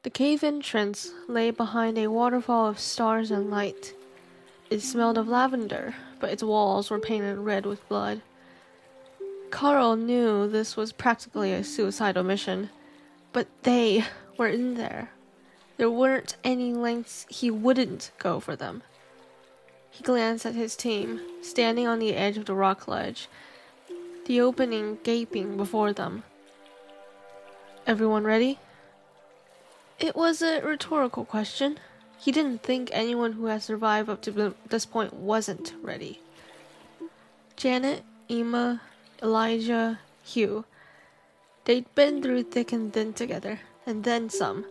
The cave entrance lay behind a waterfall of stars and light. It smelled of lavender, but its walls were painted red with blood. Karl knew this was practically a suicidal mission, but they were in there. There weren't any lengths he wouldn't go for them. He glanced at his team, standing on the edge of the rock ledge, the opening gaping before them. Everyone ready? It was a rhetorical question. He didn't think anyone who had survived up to this point wasn't ready. Janet, Emma, Elijah, Hugh. They'd been through thick and thin together, and then some.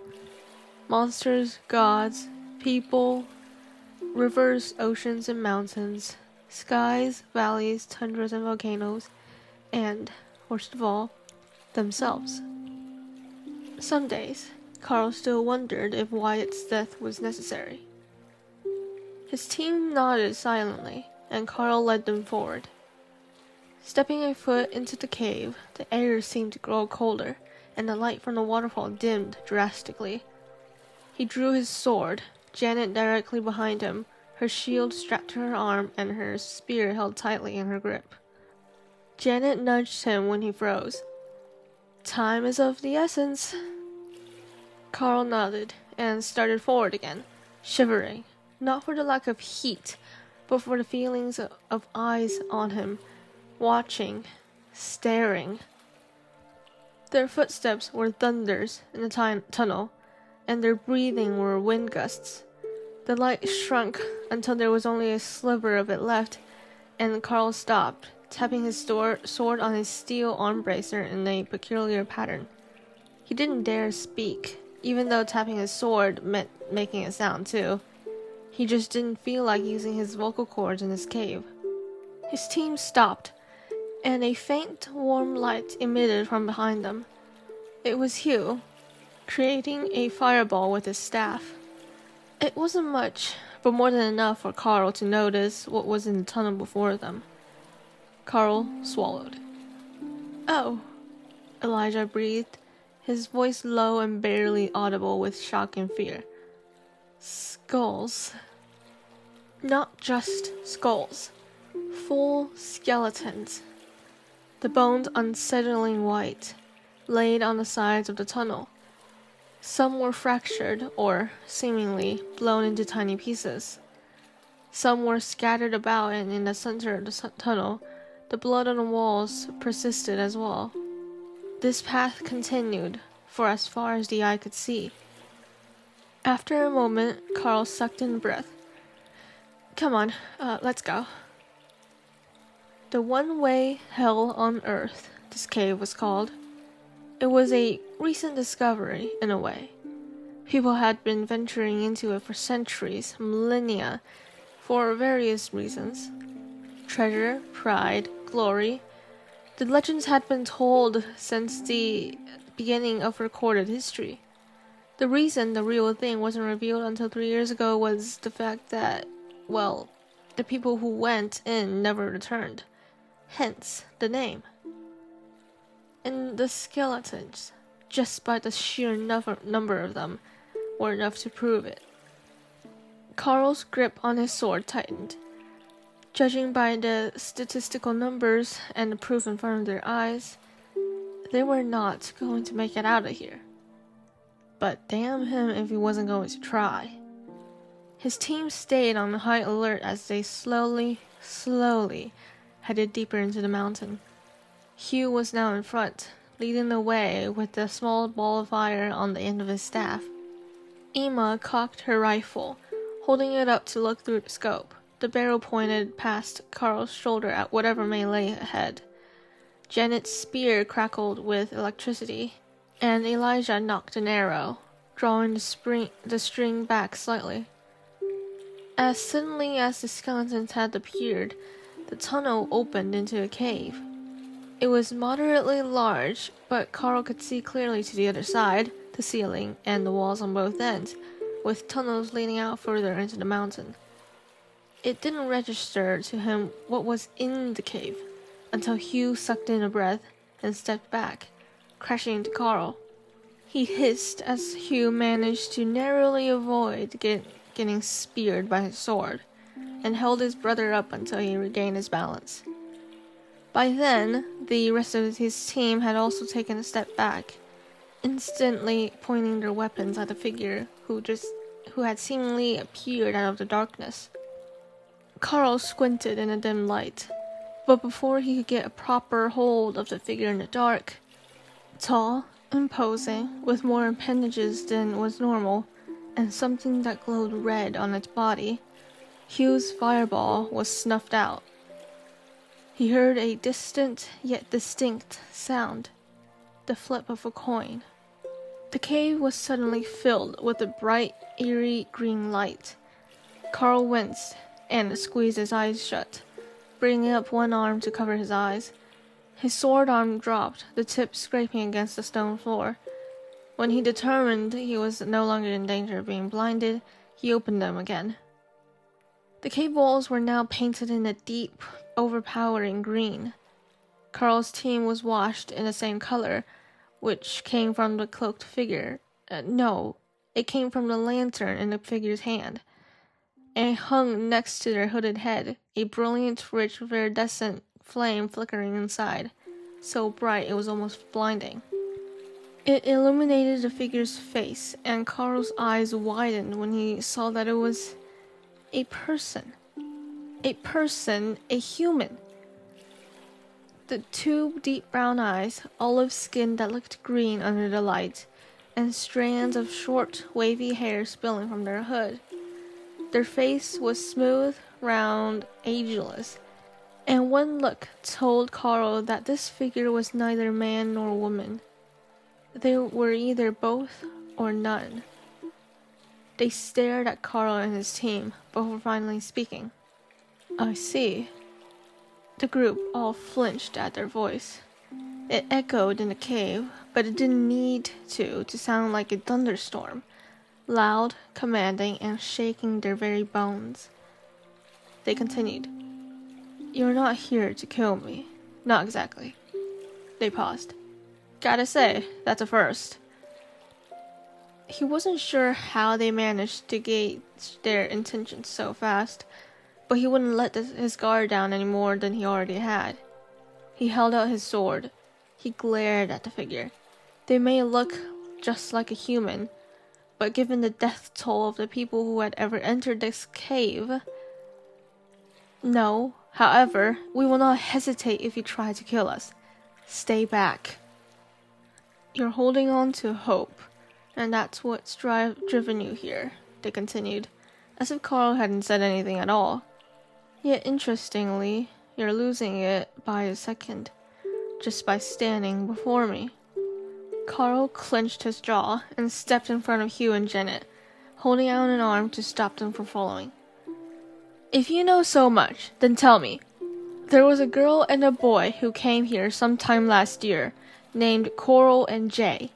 Monsters, gods, people, rivers, oceans, and mountains, skies, valleys, tundras, and volcanoes, and, worst of all, themselves. Some days, Karl still wondered if Wyatt's death was necessary. His team nodded silently, and Karl led them forward. Stepping a foot into the cave, the air seemed to grow colder, and the light from the waterfall dimmed drastically. He drew his sword, Janet directly behind him, her shield strapped to her arm and her spear held tightly in her grip. Janet nudged him when he froze. Time is of the essence. Karl nodded and started forward again, shivering, not for the lack of heat, but for the feelings of eyes on him, watching, staring. Their footsteps were thunders in the tunnel, and their breathing were wind gusts. The light shrunk until there was only a sliver of it left, and Karl stopped, tapping his sword on his steel arm bracer in a peculiar pattern. He didn't dare speak, even though tapping his sword meant making a sound too. He just didn't feel like using his vocal cords in this cave. His team stopped, and a faint, warm light emitted from behind them. It was Hugh, creating a fireball with his staff. It wasn't much, but more than enough for Karl to notice what was in the tunnel before them. Karl swallowed. "Oh," Elijah breathed, his voice low and barely audible with shock and fear. "Skulls. Not just skulls. Full skeletons. The bones unsettlingly white, laid on the sides of the tunnel. Some were fractured or, seemingly, blown into tiny pieces. Some were scattered about, and in the center of the tunnel, the blood on the walls persisted as well. This path continued for as far as the eye could see. After a moment, Karl sucked in breath. "Come on, let's go." The one-way hell on earth, this cave was called. It was a recent discovery, in a way. People had been venturing into it for centuries, millennia, for various reasons. Treasure, pride, glory. The legends had been told since the beginning of recorded history. The reason the real thing wasn't revealed until 3 years ago was the fact that, well, the people who went in never returned. Hence, the name. And the skeletons, just by the sheer number of them, were enough to prove it. Karl's grip on his sword tightened. Judging by the statistical numbers and the proof in front of their eyes, they were not going to make it out of here. But damn him if he wasn't going to try. His team stayed on high alert as they slowly headed deeper into the mountain. Hugh was now in front, leading the way with a small ball of fire on the end of his staff. Emma cocked her rifle, holding it up to look through the scope, the barrel pointed past Karl's shoulder at whatever may lay ahead. Janet's spear crackled with electricity, and Elijah knocked an arrow, drawing the string back slightly. As suddenly as the skeletons had appeared, the tunnel opened into a cave. It was moderately large, but Karl could see clearly to the other side, the ceiling, and the walls on both ends, with tunnels leading out further into the mountain. It didn't register to him what was in the cave, until Hugh sucked in a breath and stepped back, crashing into Karl. he hissed as Hugh managed to narrowly avoid getting speared by his sword, and held his brother up until he regained his balance. By then, the rest of his team had also taken a step back, instantly pointing their weapons at the figure who had seemingly appeared out of the darkness. Karl squinted in the dim light, but before he could get a proper hold of the figure in the dark, tall, imposing, with more appendages than was normal, and something that glowed red on its body, Hugh's fireball was snuffed out. He heard a distant yet distinct sound, the flip of a coin. The cave was suddenly filled with a bright, eerie green light. Karl winced and squeezed his eyes shut, bringing up one arm to cover his eyes. His sword arm dropped, the tip scraping against the stone floor. When he determined he was no longer in danger of being blinded, he opened them again. The cave walls were now painted in a deep, overpowering green. Karl's team was washed in the same color, which came from the cloaked figure. No, it came from the lantern in the figure's hand, and it hung next to their hooded head, a brilliant, rich, viridescent flame flickering inside, so bright it was almost blinding. It illuminated the figure's face, and Karl's eyes widened when he saw that it was a person. A human. The two deep brown eyes, olive skin that looked green under the light, and strands of short, wavy hair spilling from their hood. Their face was smooth, round, ageless, and one look told Karl that this figure was neither man nor woman. They were either both or none. They stared at Karl and his team before finally speaking. "I see." The group all flinched at their voice. It echoed in the cave, but it didn't need to sound like a thunderstorm, loud, commanding, and shaking their very bones. They continued. "You're not here to kill me. Not exactly." They paused. "Gotta say, that's a first." He wasn't sure how they managed to gauge their intentions so fast, but he wouldn't let his guard down any more than he already had. He held out his sword. He glared at the figure. They may look just like a human, but given the death toll of the people who had ever entered this cave... "No, however, we will not hesitate if you try to kill us. Stay back. You're holding on to hope, and that's what's driven you here," they continued, as if Karl hadn't said anything at all. "Yet interestingly, you're losing it by a second, just by standing before me." Karl clenched his jaw and stepped in front of Hugh and Janet, holding out an arm to stop them from following. "If you know so much, then tell me. There was a girl and a boy who came here sometime last year, named Coral and Jay.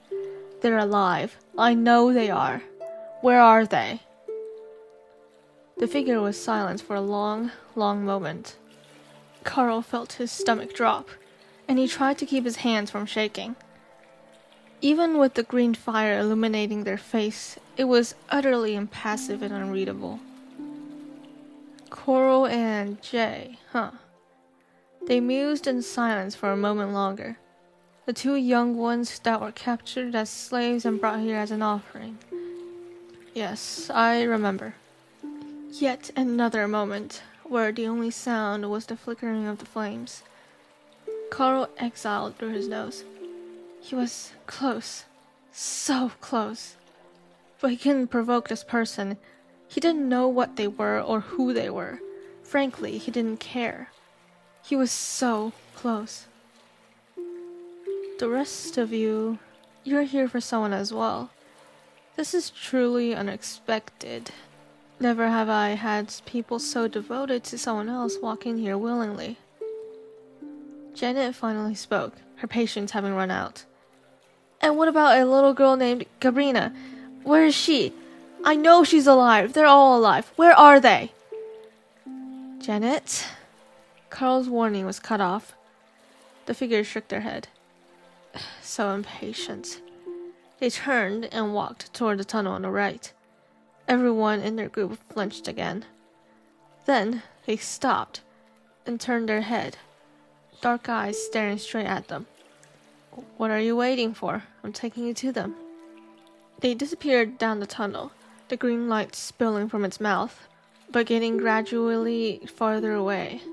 They're alive. I know they are. Where are they?" The figure was silent for a long, long moment. Karl felt his stomach drop, and he tried to keep his hands from shaking. Even with the green fire illuminating their face, it was utterly impassive and unreadable. Coral and Jay, huh? They mused in silence for a moment longer. The two young ones that were captured as slaves and brought here as an offering. Yes, I remember. Yet another moment, where the only sound was the flickering of the flames. Karl exhaled through his nose. He was close. So close. But he couldn't provoke this person. He didn't know what they were or who they were. Frankly, he didn't care. He was so close. "The rest of you, you're here for someone as well. This is truly unexpected. Never have I had people so devoted to someone else walk in here willingly." Janet finally spoke, her patience having run out. "And what about a little girl named Gabrina? Where is she? I know she's alive. They're all alive. Where are they?" "Janet?" Karl's warning was cut off. The figures shook their head. So impatient. They turned and walked toward the tunnel on the right. Everyone in their group flinched again. Then they stopped and turned their head, dark eyes staring straight at them. "What are you waiting for? I'm taking you to them." They disappeared down the tunnel, the green light spilling from its mouth, but getting gradually farther away.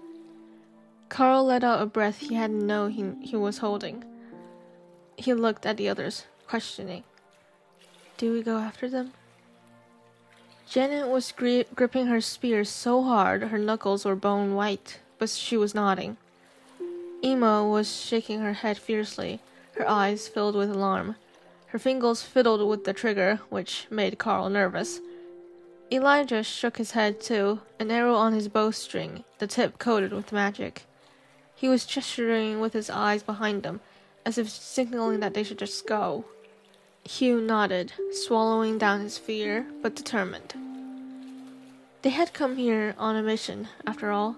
Karl let out a breath he hadn't known he was holding. He looked at the others, questioning. "Do we go after them?" Janet was gripping her spear so hard her knuckles were bone white, but she was nodding. Emma was shaking her head fiercely, her eyes filled with alarm. Her fingers fiddled with the trigger, which made Karl nervous. Elijah shook his head too, an arrow on his bowstring, the tip coated with magic. He was gesturing with his eyes behind them, as if signaling that they should just go. Hugh nodded, swallowing down his fear, but determined. They had come here on a mission, after all.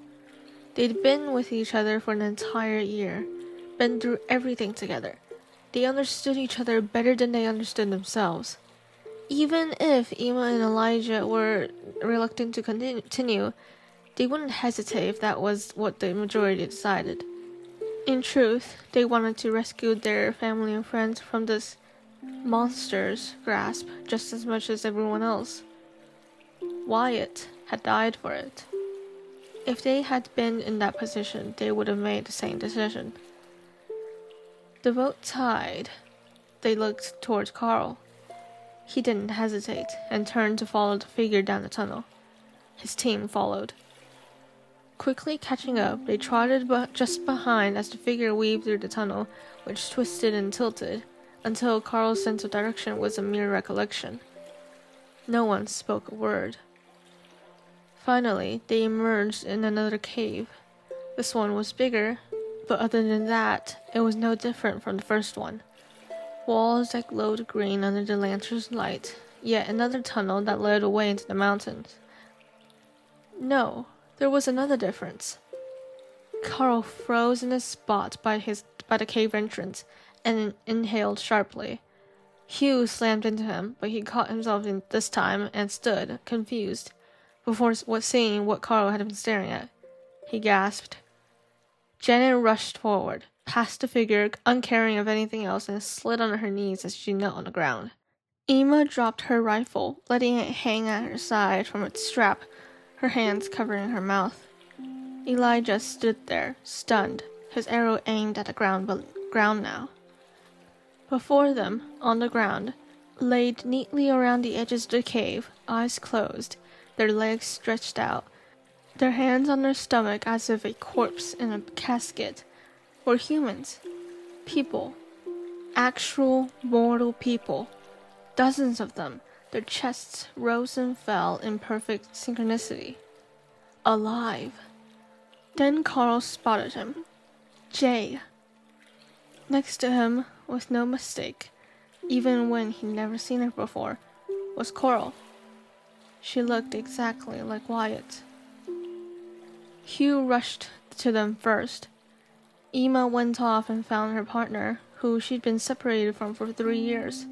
They'd been with each other for an entire year, been through everything together. They understood each other better than they understood themselves. Even if Emma and Elijah were reluctant to continue, they wouldn't hesitate if that was what the majority decided. In truth, they wanted to rescue their family and friends from this monster's grasp just as much as everyone else. Wyatt had died for it. If they had been in that position, they would have made the same decision. The boat tied. They looked towards Karl. He didn't hesitate and turned to follow the figure down the tunnel. His team followed. Quickly catching up, they trotted just behind as the figure weaved through the tunnel, which twisted and tilted, until Karl's sense of direction was a mere recollection. No one spoke a word. Finally, they emerged in another cave. This one was bigger, but other than that, it was no different from the first one. Walls that glowed green under the lantern's light, yet another tunnel that led away into the mountains. No, there was another difference. Karl froze in his spot by the cave entrance and inhaled sharply. Hugh slammed into him, but he caught himself in this time and stood, confused, before seeing what Karl had been staring at. He gasped. Janet rushed forward, past the figure, uncaring of anything else, and slid on her knees as she knelt on the ground. Emma dropped her rifle, letting it hang at her side from its strap, her hands covering her mouth. Elijah stood there, stunned, his arrow aimed at the ground now. Before them, on the ground, laid neatly around the edges of the cave, eyes closed, their legs stretched out, their hands on their stomach as if a corpse in a casket, were humans. People. Actual, mortal people. Dozens of them, their chests rose and fell in perfect synchronicity. Alive. Then Karl spotted him. Jay. Next to him, with no mistake, even when he'd never seen her before, was Coral. She looked exactly like Wyatt. Hugh rushed to them first. Emma went off and found her partner, who she'd been separated from for 3 years.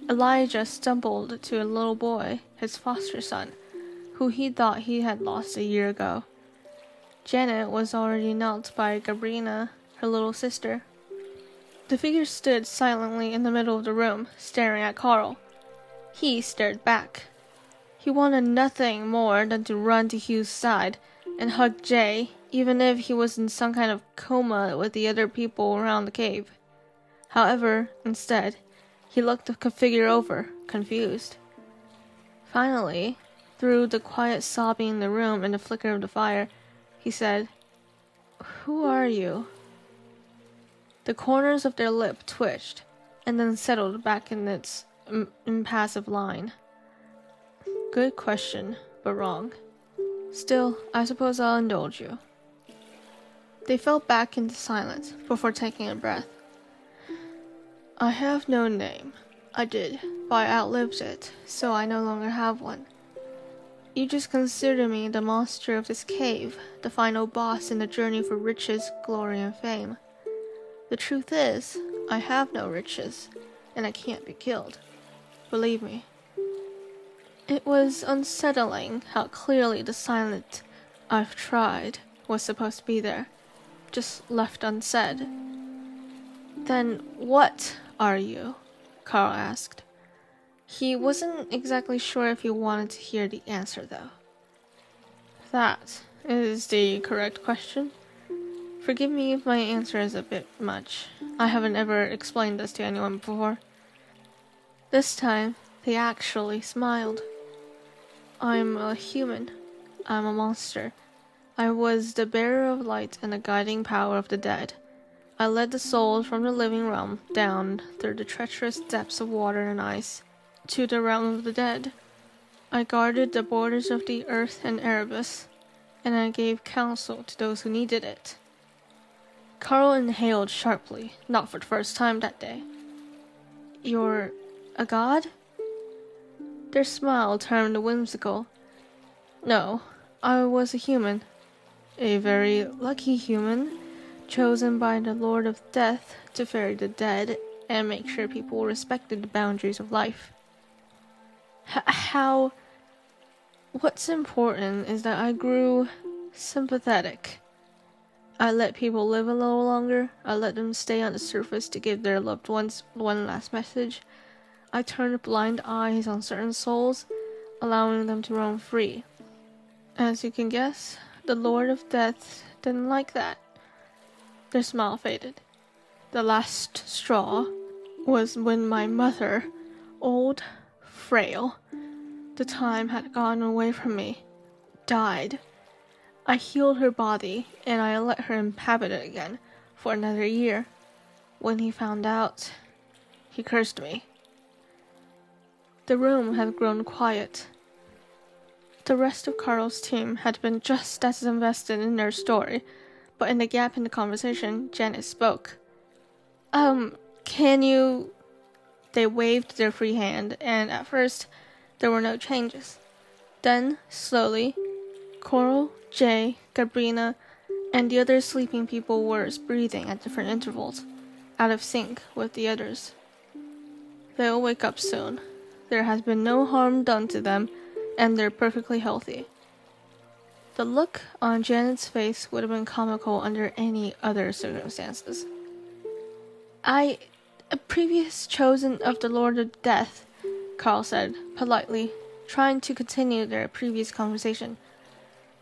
Elijah stumbled to a little boy, his foster son, who he thought he had lost a year ago. Janet was already knelt by Gabrina, her little sister. The figure stood silently in the middle of the room, staring at Karl. He stared back. He wanted nothing more than to run to Hugh's side and hug Jay, even if he was in some kind of coma with the other people around the cave. However, instead, he looked the figure over, confused. Finally, through the quiet sobbing in the room and the flicker of the fire, he said, "Who are you?" The corners of their lip twitched, and then settled back in its impassive line. Good question, but wrong. Still, I suppose I'll indulge you. They fell back into silence before taking a breath. I have no name. I did, but I outlived it, so I no longer have one. You just consider me the monster of this cave, the final boss in the journey for riches, glory, and fame. The truth is, I have no riches. and I can't be killed. Believe me. It was unsettling how clearly the silent "I've tried" was supposed to be there, just left unsaid. Then what are you? Karl asked. He wasn't exactly sure if he wanted to hear the answer, though. That is the correct question. Forgive me if my answer is a bit much. I haven't ever explained this to anyone before. This time, they actually smiled. I'm a human. I'm a monster. I was the bearer of light and the guiding power of the dead. I led the souls from the living realm down through the treacherous depths of water and ice to the realm of the dead. I guarded the borders of the earth and Erebus, and I gave counsel to those who needed it. Karl inhaled sharply, not for the first time that day. You're a god? Their smile turned whimsical. No, I was a human. A very lucky human, chosen by the Lord of Death to ferry the dead and make sure people respected the boundaries of life. What's important is that I grew sympathetic. I let people live a little longer. I let them stay on the surface to give their loved ones one last message. I turned blind eyes on certain souls, allowing them to roam free. As you can guess, the Lord of Death didn't like that. Their smile faded. The last straw was when my mother, old, frail, the time had gone away from me, died. I healed her body, and I let her inhabit it again for another year. When he found out, he cursed me. The room had grown quiet. The rest of Karl's team had been just as invested in their story, but in the gap in the conversation, Janet spoke. Can you... They waved their free hand, and at first, there were no changes. Then, slowly, Coral, Jay, Gabrina, and the other sleeping people were breathing at different intervals, out of sync with the others. They'll wake up soon. There has been no harm done to them, and they're perfectly healthy. The look on Janet's face would have been comical under any other circumstances. A previous chosen of the Lord of Death, Karl said, politely, trying to continue their previous conversation.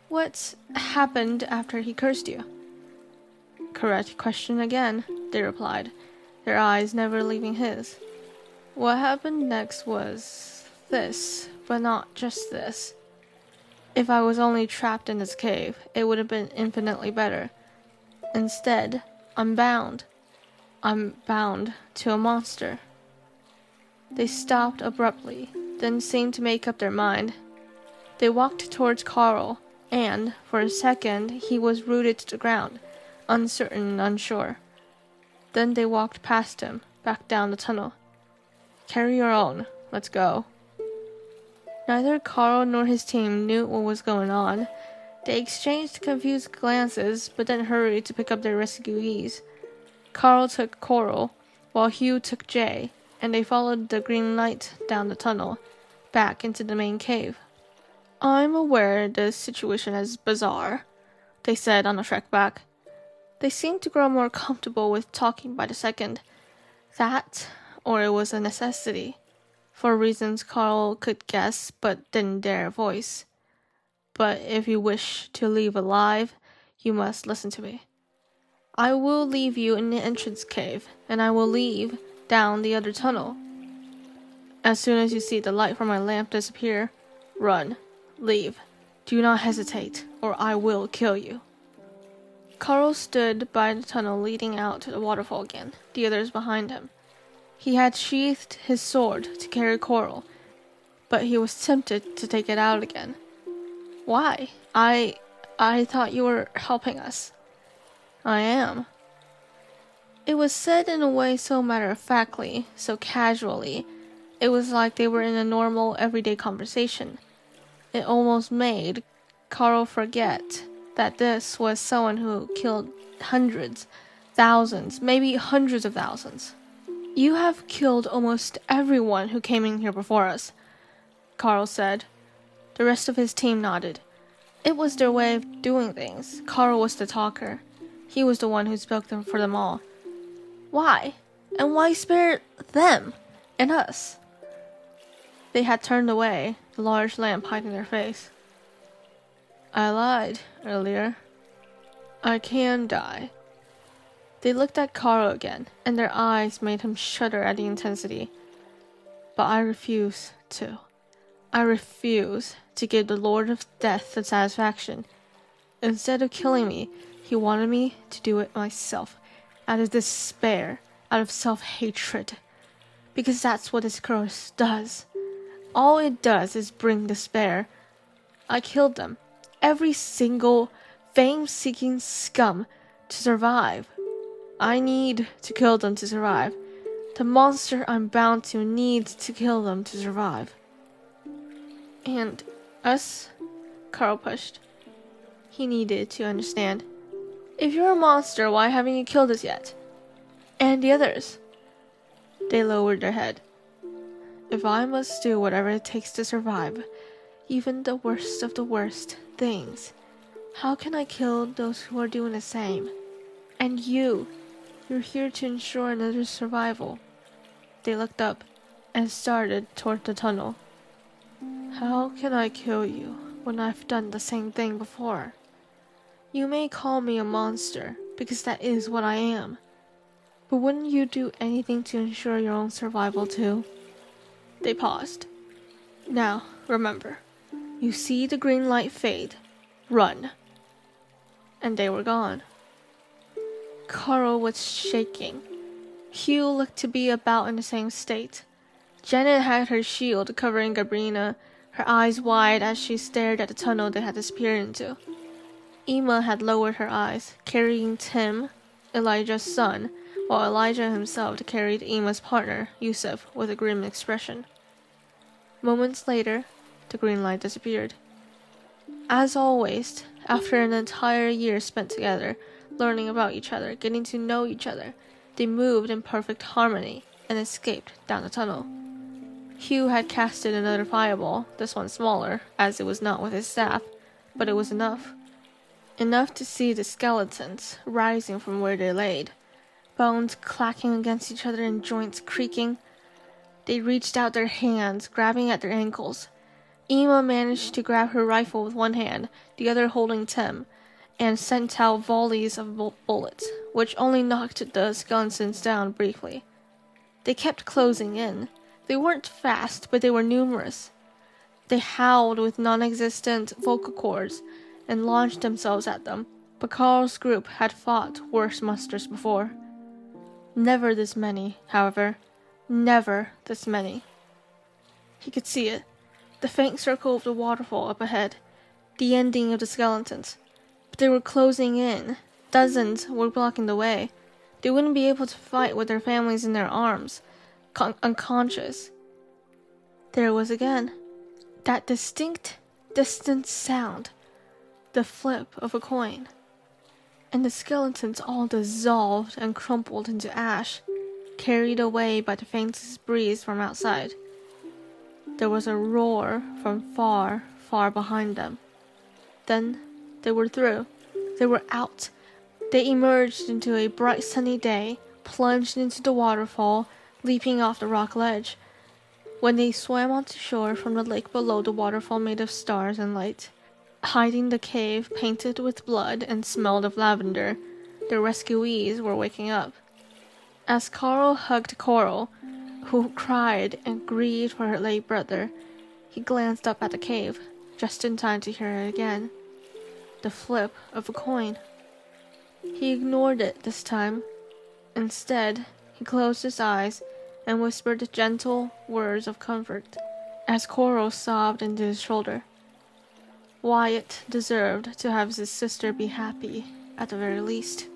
What happened after he cursed you? Correct question again, they replied, their eyes never leaving his. What happened next was this, but not just this. If I was only trapped in this cave, it would have been infinitely better. Instead, I'm bound. I'm bound to a monster. They stopped abruptly, then seemed to make up their mind. They walked towards Karl, and, for a second, he was rooted to the ground, uncertain and unsure. Then they walked past him, back down the tunnel. Carry your own. Let's go. Neither Karl nor his team knew what was going on. They exchanged confused glances, but then hurried to pick up their rescuees. Karl took Coral, while Hugh took Jay, and they followed the green light down the tunnel, back into the main cave. I'm aware the situation is bizarre, they said on the trek back. They seemed to grow more comfortable with talking by the second. That, or it was a necessity, for reasons Karl could guess but didn't dare voice. But if you wish to leave alive, you must listen to me. I will leave you in the entrance cave, and I will leave down the other tunnel. As soon as you see the light from my lamp disappear, run, leave. Do not hesitate, or I will kill you. Karl stood by the tunnel leading out to the waterfall again, the others behind him. He had sheathed his sword to carry Coral, but he was tempted to take it out again. Why? I thought you were helping us. I am. It was said in a way so matter-of-factly, so casually. It was like they were in a normal, everyday conversation. It almost made Karl forget that this was someone who killed hundreds, thousands, maybe hundreds of thousands. You have killed almost everyone who came in here before us, Karl said. The rest of his team nodded. It was their way of doing things. Karl was the talker. He was the one who spoke for them all. Why? And why spare them and us? They had turned away, the large lamp hiding their face. I lied earlier. I can die. They looked at Karl again, and their eyes made him shudder at the intensity. But I refuse to. I refuse to give the Lord of Death the satisfaction. Instead of killing me, he wanted me to do it myself, out of despair, out of self-hatred. Because that's what this curse does. All it does is bring despair. I killed them, every single fame-seeking scum, to survive. I need to kill them to survive. The monster I'm bound to needs to kill them to survive. And us? Karl pushed. He needed to understand. If you're a monster, why haven't you killed us yet? And the others? They lowered their head. If I must do whatever it takes to survive, even the worst of the worst things, how can I kill those who are doing the same? And you're here to ensure another's survival. They looked up and started toward the tunnel. How can I kill you when I've done the same thing before? You may call me a monster, because that is what I am. But wouldn't you do anything to ensure your own survival too? They paused. Now, remember, you see the green light fade. Run. And they were gone. Karl was shaking. Hugh looked to be about in the same state. Janet had her shield covering Gabrina, her eyes wide as she stared at the tunnel they had disappeared into. Emma had lowered her eyes, carrying Tim, Elijah's son, while Elijah himself carried Emma's partner, Yusuf, with a grim expression. Moments later, the green light disappeared. As always, after an entire year spent together, learning about each other, getting to know each other, they moved in perfect harmony and escaped down the tunnel. Hugh had casted another fireball, this one smaller, as it was not with his staff, but it was enough. Enough to see the skeletons rising from where they laid, bones clacking against each other and joints creaking. They reached out their hands, grabbing at their ankles. Emma managed to grab her rifle with one hand, the other holding Tim, and sent out volleys of bullets, which only knocked the skeletons down briefly. They kept closing in. They weren't fast, but they were numerous. They howled with non-existent vocal cords and launched themselves at them, but Karl's group had fought worse monsters before. Never this many, however. Never this many. He could see it. The faint circle of the waterfall up ahead. The ending of the skeletons. But they were closing in. Dozens were blocking the way. They wouldn't be able to fight with their families in their arms, unconscious. There it was again. That distinct, distant sound. The flip of a coin. And the skeletons all dissolved and crumpled into ash, carried away by the faintest breeze from outside. There was a roar from far, far behind them. Then they were through. They were out. They emerged into a bright sunny day, plunged into the waterfall, leaping off the rock ledge. When they swam onto shore from the lake below, the waterfall made of stars and light. Hiding the cave painted with blood and smelled of lavender, their rescuees were waking up. As Karl hugged Coral, who cried and grieved for her late brother, he glanced up at the cave, just in time to hear it again. The flip of a coin. He ignored it this time. Instead, he closed his eyes and whispered gentle words of comfort as Coral sobbed into his shoulder. Wyatt deserved to have his sister be happy, at the very least.